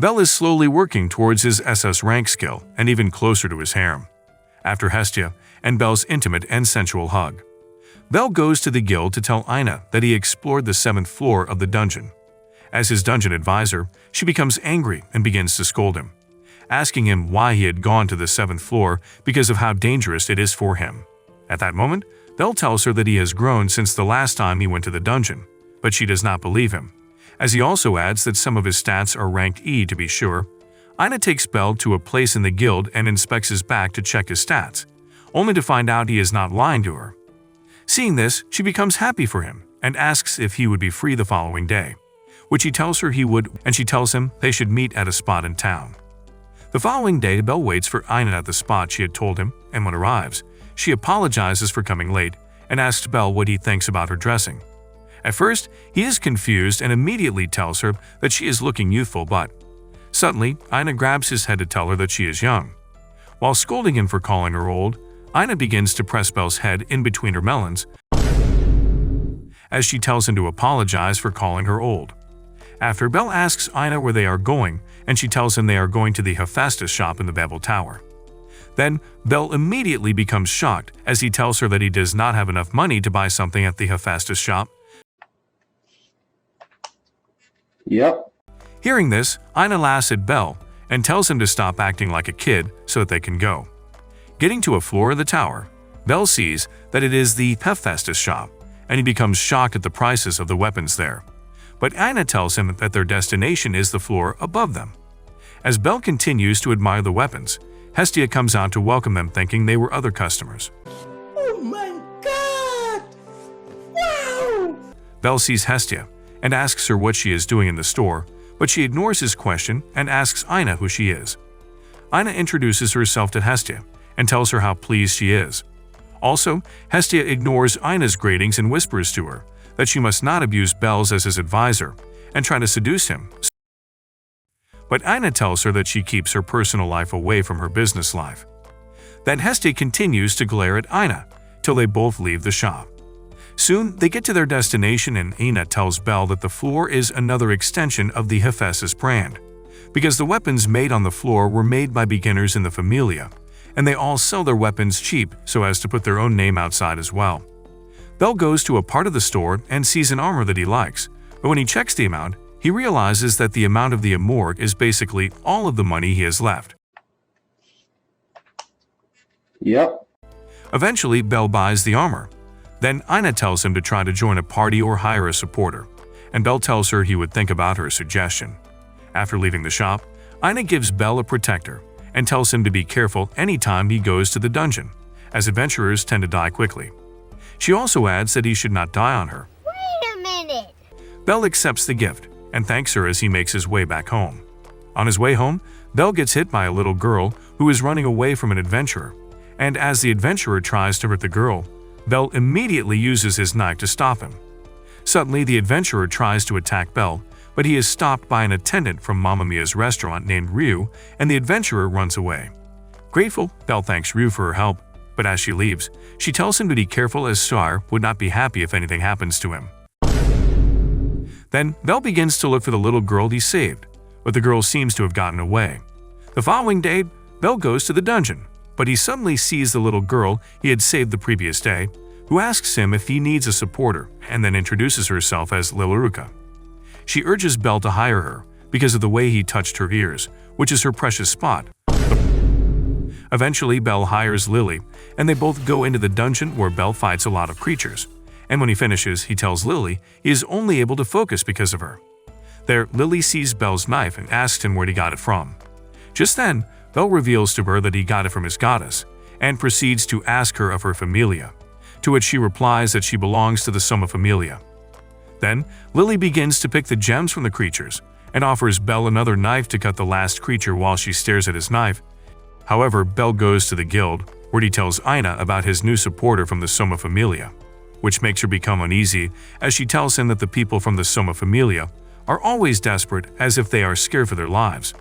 Bel is slowly working towards his SS rank skill and even closer to his harem. After Hestia and Bel's intimate and sensual hug, Bel goes to the guild to tell Ina that he explored the 7th floor of the dungeon. As his dungeon advisor, she becomes angry and begins to scold him, asking him why he had gone to the 7th floor because of how dangerous it is for him. At that moment, Bel tells her that he has grown since the last time he went to the dungeon, but she does not believe him, as he also adds that some of his stats are ranked E to be sure. Ina takes Bel to a place in the guild and inspects his back to check his stats, only to find out he is not lying to her. Seeing this, she becomes happy for him and asks if he would be free the following day, which he tells her he would, and she tells him they should meet at a spot in town. The following day, Bel waits for Ina at the spot she had told him, and when arrives, she apologizes for coming late and asks Bel what he thinks about her dressing. At first, he is confused and immediately tells her that she is looking youthful, but suddenly, Ina grabs his head to tell her that she is young. While scolding him for calling her old, Ina begins to press Bel's head in between her melons as she tells him to apologize for calling her old. After, Bel asks Ina where they are going, and she tells him they are going to the Hephaestus shop in the Babel Tower. Then, Bel immediately becomes shocked as he tells her that he does not have enough money to buy something at the Hephaestus shop. Yep. Hearing this, Ina laughs at Bel and tells him to stop acting like a kid so that they can go. Getting to a floor of the tower, Bel sees that it is the Hephaestus shop, and he becomes shocked at the prices of the weapons there. But Ina tells him that their destination is the floor above them. As Bel continues to admire the weapons, Hestia comes out to welcome them, thinking they were other customers. Oh my god! Wow! Bel sees Hestia and asks her what she is doing in the store, but she ignores his question and asks Ina who she is. Ina introduces herself to Hestia and tells her how pleased she is. Also, Hestia ignores Ina's greetings and whispers to her that she must not abuse Bel's as his advisor and try to seduce him. But Ina tells her that she keeps her personal life away from her business life. Then Hestia continues to glare at Ina till they both leave the shop. Soon, they get to their destination and Ina tells Bel that the floor is another extension of the Hephaestus brand, because the weapons made on the floor were made by beginners in the Familia, and they all sell their weapons cheap so as to put their own name outside as well. Bel goes to a part of the store and sees an armor that he likes, but when he checks the amount, he realizes that the amount of the amorg is basically all of the money he has left. Yep. Eventually, Bel buys the armor. Then Ina tells him to try to join a party or hire a supporter, and Bel tells her he would think about her suggestion. After leaving the shop, Ina gives Bel a protector and tells him to be careful anytime he goes to the dungeon, as adventurers tend to die quickly. She also adds that he should not die on her. Wait a minute! Bel accepts the gift and thanks her as he makes his way back home. On his way home, Bel gets hit by a little girl who is running away from an adventurer, and as the adventurer tries to hurt the girl, Bel immediately uses his knife to stop him. Suddenly, the adventurer tries to attack Bel, but he is stopped by an attendant from Mamma Mia's restaurant named Ryu, and the adventurer runs away. Grateful, Bel thanks Ryu for her help, but as she leaves, she tells him to be careful as Sire would not be happy if anything happens to him. Then, Bel begins to look for the little girl he saved, but the girl seems to have gotten away. The following day, Bel goes to the dungeon, but he suddenly sees the little girl he had saved the previous day, who asks him if he needs a supporter and then introduces herself as Lilaruka. She urges Bel to hire her because of the way he touched her ears, which is her precious spot. Eventually, Bel hires Lily, and they both go into the dungeon where Bel fights a lot of creatures. And when he finishes, he tells Lily he is only able to focus because of her. There, Lily sees Bel's knife and asks him where he got it from. Just then, Bel reveals to her that he got it from his goddess, and proceeds to ask her of her familia, to which she replies that she belongs to the Soma Familia. Then, Lily begins to pick the gems from the creatures, and offers Bel another knife to cut the last creature while she stares at his knife. However, Bel goes to the guild, where he tells Ina about his new supporter from the Soma Familia, which makes her become uneasy as she tells him that the people from the Soma Familia are always desperate, as if they are scared for their lives.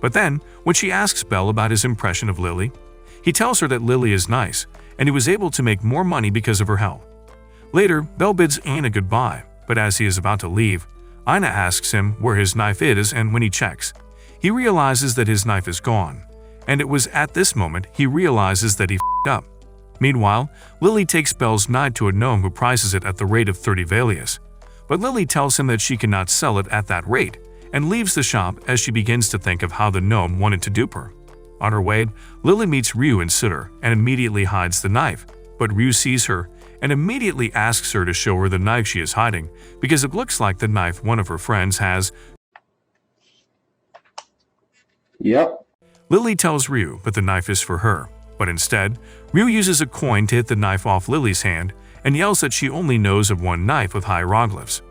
But then, when she asks Bel about his impression of Lily, he tells her that Lily is nice, and he was able to make more money because of her help. Later, Bel bids Ina goodbye, but as he is about to leave, Ina asks him where his knife is, and when he checks, He realizes that his knife is gone, and it was at this moment he realizes that he f***ed up. Meanwhile, Lily takes Belle's knife to a gnome who prices it at the rate of 30 Valius. But Lily tells him that she cannot sell it at that rate, and leaves the shop as she begins to think of how the gnome wanted to dupe her. On her way, Lily meets Ryu and Sutter and immediately hides the knife, but Ryu sees her and immediately asks her to show her the knife she is hiding because it looks like the knife one of her friends has. Yep. Lily tells Ryu that the knife is for her, but instead, Ryu uses a coin to hit the knife off Lily's hand and yells that she only knows of one knife with hieroglyphs.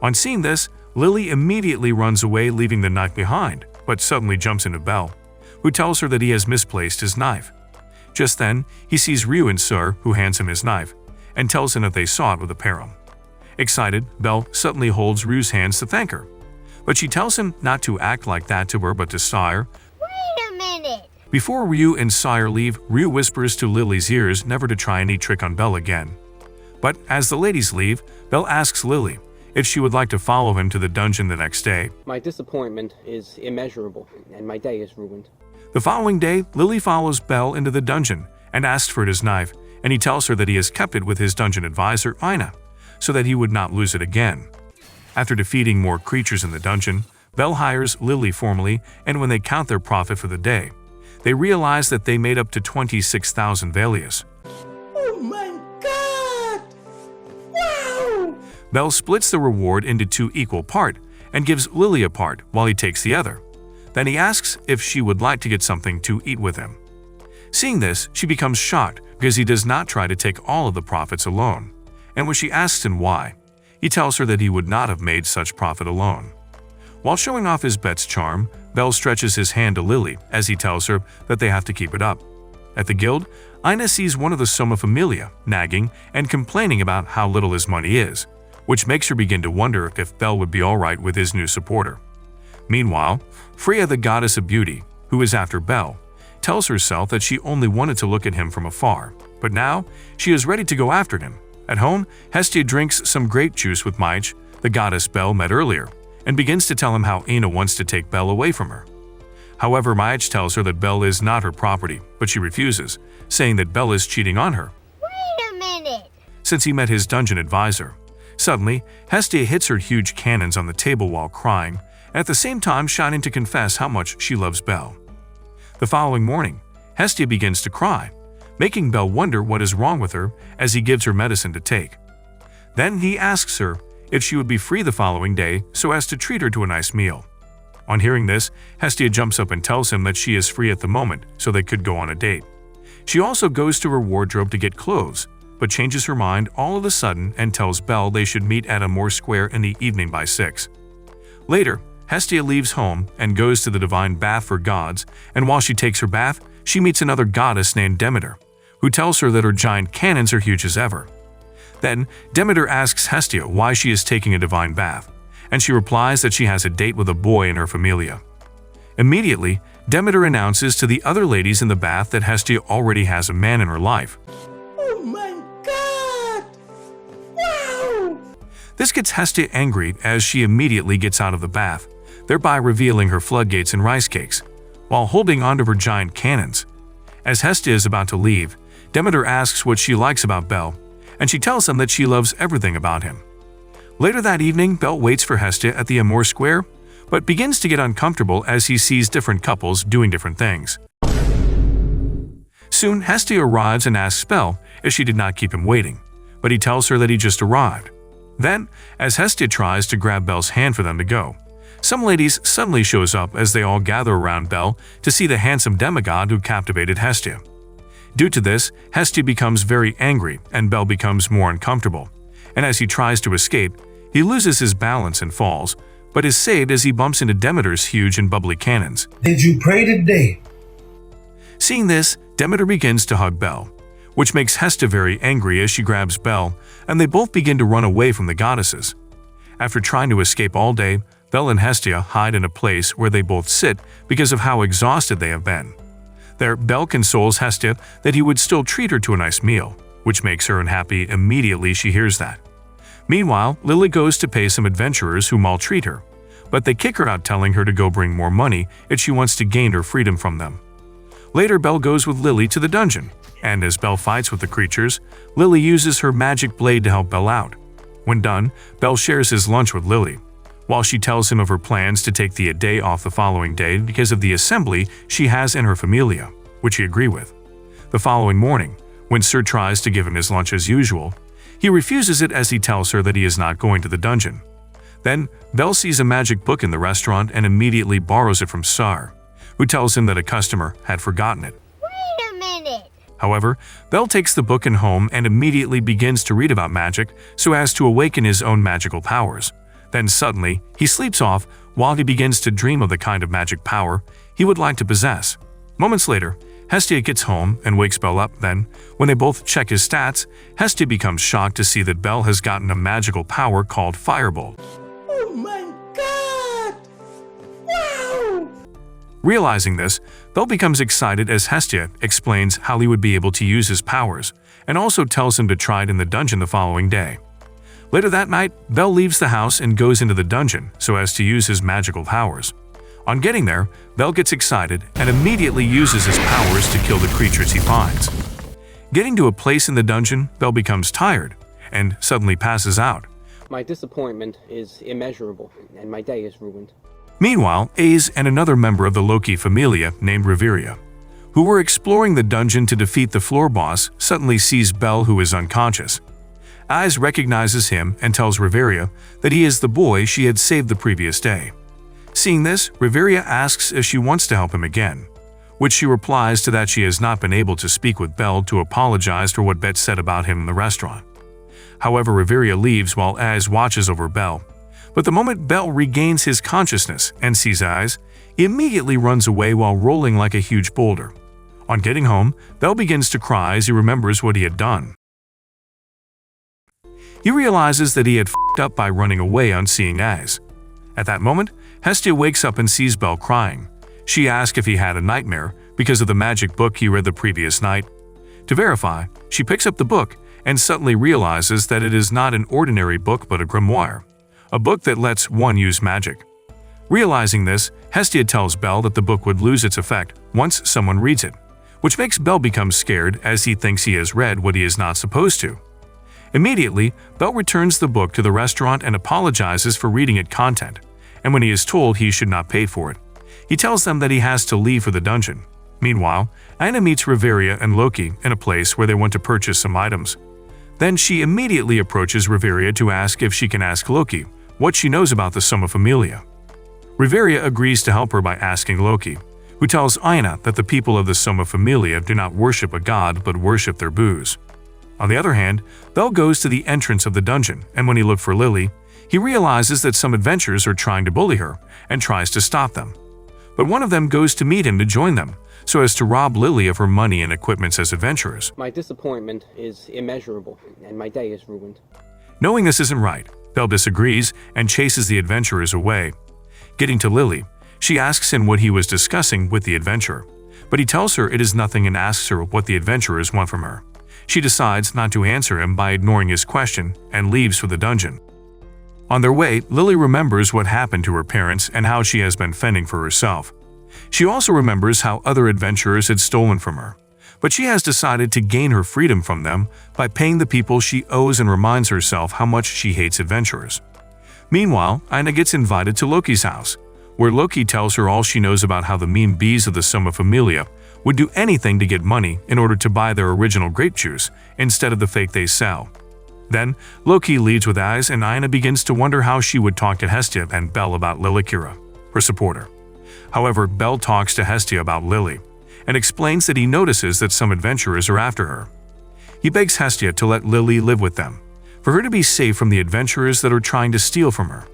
On seeing this, Lily immediately runs away, leaving the knife behind, but suddenly jumps into Belle, who tells her that he has misplaced his knife. Just then, he sees Ryu and Sur, who hands him his knife, and tells him that they saw it with a harem. Excited, Belle suddenly holds Ryu's hands to thank her, but she tells him not to act like that to her but to Sire. Wait a minute! Before Ryu and Sire leave, Ryu whispers to Lily's ears never to try any trick on Belle again. But as the ladies leave, Belle asks Lily if she would like to follow him to the dungeon the next day. My disappointment is immeasurable, and my day is ruined. The following day, Lily follows Belle into the dungeon and asks for his knife, and he tells her that he has kept it with his dungeon advisor, Ina, so that he would not lose it again. After defeating more creatures in the dungeon, Belle hires Lily formally, and when they count their profit for the day, they realize that they made up to 26,000 Valius. Oh my god! Wow! Belle splits the reward into 2 equal parts and gives Lily a part while he takes the other. Then he asks if she would like to get something to eat with him. Seeing this, she becomes shocked because he does not try to take all of the profits alone. And when she asks him why, he tells her that he would not have made such profit alone. While showing off his bet's charm, Belle stretches his hand to Lily as he tells her that they have to keep it up. At the guild, Ina sees one of the Soma Familia nagging and complaining about how little his money is, which makes her begin to wonder if Belle would be alright with his new supporter. Meanwhile, Freya, the goddess of beauty, who is after Belle, tells herself that she only wanted to look at him from afar, but now she is ready to go after him. At home, Hestia drinks some grape juice with Maich, the goddess Belle met earlier, and begins to tell him how Ina wants to take Belle away from her. However, Maich tells her that Belle is not her property, but she refuses, saying that Belle is cheating on her. Wait a minute! Since he met his dungeon advisor. Suddenly, Hestia hits her huge cannons on the table while crying, and at the same time shining to confess how much she loves Belle. The following morning, Hestia begins to cry, making Belle wonder what is wrong with her as he gives her medicine to take. Then he asks her if she would be free the following day so as to treat her to a nice meal. On hearing this, Hestia jumps up and tells him that she is free at the moment so they could go on a date. She also goes to her wardrobe to get clothes, but changes her mind all of a sudden and tells Belle they should meet at Amor Square in the evening by 6. Later, Hestia leaves home and goes to the divine bath for gods, and while she takes her bath, she meets another goddess named Demeter, who tells her that her giant cannons are huge as ever. Then, Demeter asks Hestia why she is taking a divine bath, and she replies that she has a date with a boy in her familia. Immediately, Demeter announces to the other ladies in the bath that Hestia already has a man in her life. Oh my god! Wow! This gets Hestia angry as she immediately gets out of the bath, thereby revealing her floodgates and rice cakes, while holding onto her giant cannons. As Hestia is about to leave, Demeter asks what she likes about Belle, and she tells him that she loves everything about him. Later that evening, Belle waits for Hestia at the Amor Square, but begins to get uncomfortable as he sees different couples doing different things. Soon, Hestia arrives and asks Belle if she did not keep him waiting, but he tells her that he just arrived. Then, as Hestia tries to grab Belle's hand for them to go, some ladies suddenly shows up as they all gather around Belle to see the handsome demigod who captivated Hestia. Due to this, Hestia becomes very angry and Belle becomes more uncomfortable, and as he tries to escape, he loses his balance and falls, but is saved as he bumps into Demeter's huge and bubbly cannons. Did you pray today? Seeing this, Demeter begins to hug Belle, which makes Hestia very angry as she grabs Belle, and they both begin to run away from the goddesses. After trying to escape all day, Belle and Hestia hide in a place where they both sit because of how exhausted they have been. There, Belle consoles Hestia that he would still treat her to a nice meal, which makes her unhappy immediately she hears that. Meanwhile, Lily goes to pay some adventurers who maltreat her, but they kick her out, telling her to go bring more money if she wants to gain her freedom from them. Later, Belle goes with Lily to the dungeon, and as Belle fights with the creatures, Lily uses her magic blade to help Belle out. When done, Belle shares his lunch with Lily, while she tells him of her plans to take the day off the following day because of the assembly she has in her familia, which he agrees with. The following morning, when Sir tries to give him his lunch as usual, he refuses it as he tells her that he is not going to the dungeon. Then, Belle sees a magic book in the restaurant and immediately borrows it from Sar, who tells him that a customer had forgotten it. Wait a minute. However, Belle takes the book in home and immediately begins to read about magic so as to awaken his own magical powers. Then suddenly, he sleeps off while he begins to dream of the kind of magic power he would like to possess. Moments later, Hestia gets home and wakes Belle up. Then, when they both check his stats, Hestia becomes shocked to see that Belle has gotten a magical power called Firebolt. Oh my god! Wow! Realizing this, Belle becomes excited as Hestia explains how he would be able to use his powers and also tells him to try it in the dungeon the following day. Later that night, Belle leaves the house and goes into the dungeon so as to use his magical powers. On getting there, Belle gets excited and immediately uses his powers to kill the creatures he finds. Getting to a place in the dungeon, Belle becomes tired and suddenly passes out. My disappointment is immeasurable, and my day is ruined. Meanwhile, Ace and another member of the Loki familia named Riveria, who were exploring the dungeon to defeat the floor boss, suddenly sees Belle, who is unconscious. Ace recognizes him and tells Riveria that he is the boy she had saved the previous day. Seeing this, Riveria asks if she wants to help him again, which she replies to that she has not been able to speak with Belle to apologize for what Bet said about him in the restaurant. However, Riveria leaves while Ace watches over Belle. But the moment Belle regains his consciousness and sees Ace, he immediately runs away while rolling like a huge boulder. On getting home, Belle begins to cry as he remembers what he had done. He realizes that he had f***ed up by running away on seeing Ace. At that moment, Hestia wakes up and sees Belle crying. She asks if he had a nightmare because of the magic book he read the previous night. To verify, she picks up the book and suddenly realizes that it is not an ordinary book but a grimoire, a book that lets one use magic. Realizing this, Hestia tells Belle that the book would lose its effect once someone reads it, which makes Belle become scared as he thinks he has read what he is not supposed to. Immediately, Belle returns the book to the restaurant and apologizes for reading its content, and when he is told he should not pay for it, he tells them that he has to leave for the dungeon. Meanwhile, Aina meets Riveria and Loki in a place where they want to purchase some items. Then she immediately approaches Riveria to ask if she can ask Loki what she knows about the Summa Familia. Riveria agrees to help her by asking Loki, who tells Aina that the people of the Summa Familia do not worship a god but worship their booze. On the other hand, Belle goes to the entrance of the dungeon, and when he looks for Lily, he realizes that some adventurers are trying to bully her and tries to stop them. But one of them goes to meet him to join them, so as to rob Lily of her money and equipments as adventurers. My disappointment is immeasurable, and my day is ruined. Knowing this isn't right, Belle disagrees and chases the adventurers away. Getting to Lily, she asks him what he was discussing with the adventurer, but he tells her it is nothing and asks her what the adventurers want from her. She decides not to answer him by ignoring his question and leaves for the dungeon. On their way, Lily remembers what happened to her parents and how she has been fending for herself. She also remembers how other adventurers had stolen from her, but she has decided to gain her freedom from them by paying the people she owes and reminds herself how much she hates adventurers. Meanwhile, Aina gets invited to Loki's house, where Loki tells her all she knows about how the mean bees of the Summa Familia would do anything to get money in order to buy their original grape juice instead of the fake they sell. Then, Loki leaves with Ace and Aina begins to wonder how she would talk to Hestia and Belle about Lilikira, her supporter. However, Belle talks to Hestia about Lily and explains that he notices that some adventurers are after her. He begs Hestia to let Lily live with them, for her to be safe from the adventurers that are trying to steal from her.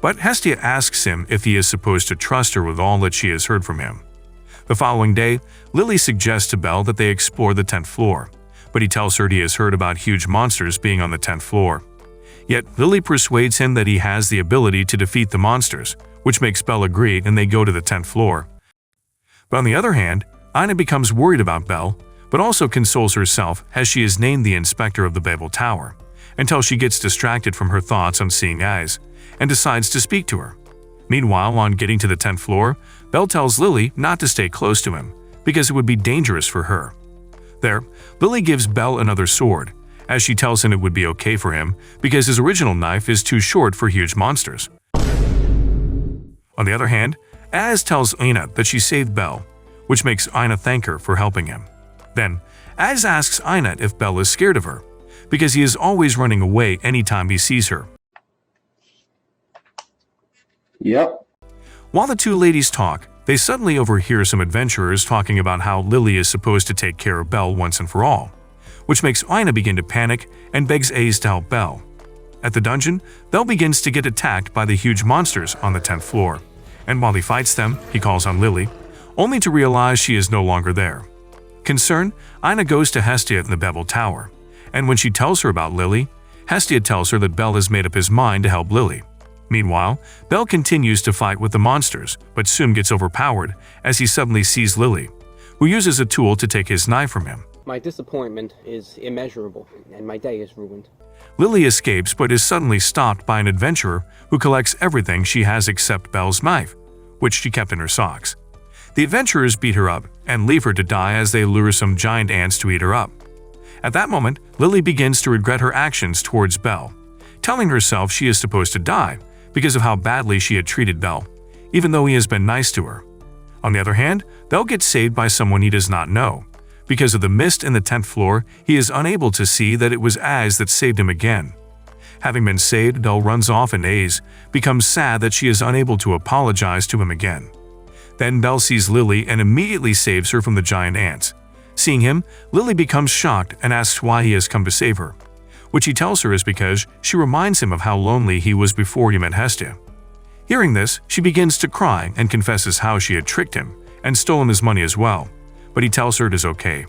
But Hestia asks him if he is supposed to trust her with all that she has heard from him. The following day, Lily suggests to Belle that they explore the 10th floor, but he tells her he has heard about huge monsters being on the 10th floor. Yet, Lily persuades him that he has the ability to defeat the monsters, which makes Belle agree and they go to the 10th floor. But on the other hand, Aina becomes worried about Belle, but also consoles herself as she is named the inspector of the Babel Tower, until she gets distracted from her thoughts on seeing Ace and decides to speak to her. Meanwhile, on getting to the 10th floor, Belle tells Lily not to stay close to him because it would be dangerous for her. There, Lily gives Belle another sword, as she tells him it would be okay for him because his original knife is too short for huge monsters. On the other hand, Az tells Ina that she saved Belle, which makes Ina thank her for helping him. Then, Az asks Ina if Belle is scared of her, because he is always running away anytime he sees her. Yep. While the two ladies talk, they suddenly overhear some adventurers talking about how Lily is supposed to take care of Belle once and for all, which makes Ina begin to panic and begs Az to help Belle. At the dungeon, Belle begins to get attacked by the huge monsters on the 10th floor, and while he fights them, he calls on Lily, only to realize she is no longer there. Concerned, Ina goes to Hestia in the Bevel Tower, and when she tells her about Lily, Hestia tells her that Belle has made up his mind to help Lily. Meanwhile, Belle continues to fight with the monsters, but soon gets overpowered as he suddenly sees Lily, who uses a tool to take his knife from him. My disappointment is immeasurable, and my day is ruined. Lily escapes but is suddenly stopped by an adventurer who collects everything she has except Belle's knife, which she kept in her socks. The adventurers beat her up and leave her to die as they lure some giant ants to eat her up. At that moment, Lily begins to regret her actions towards Belle, telling herself she is supposed to die because of how badly she had treated Belle, even though he has been nice to her. On the other hand, Belle gets saved by someone he does not know. Because of the mist in the 10th floor, he is unable to see that it was Az that saved him again. Having been saved, Belle runs off and Az becomes sad that she is unable to apologize to him again. Then Belle sees Lily and immediately saves her from the giant ants. Seeing him, Lily becomes shocked and asks why he has come to save her, which he tells her is because she reminds him of how lonely he was before he met Hestia. Hearing this, she begins to cry and confesses how she had tricked him and stolen his money as well, but he tells her it is okay.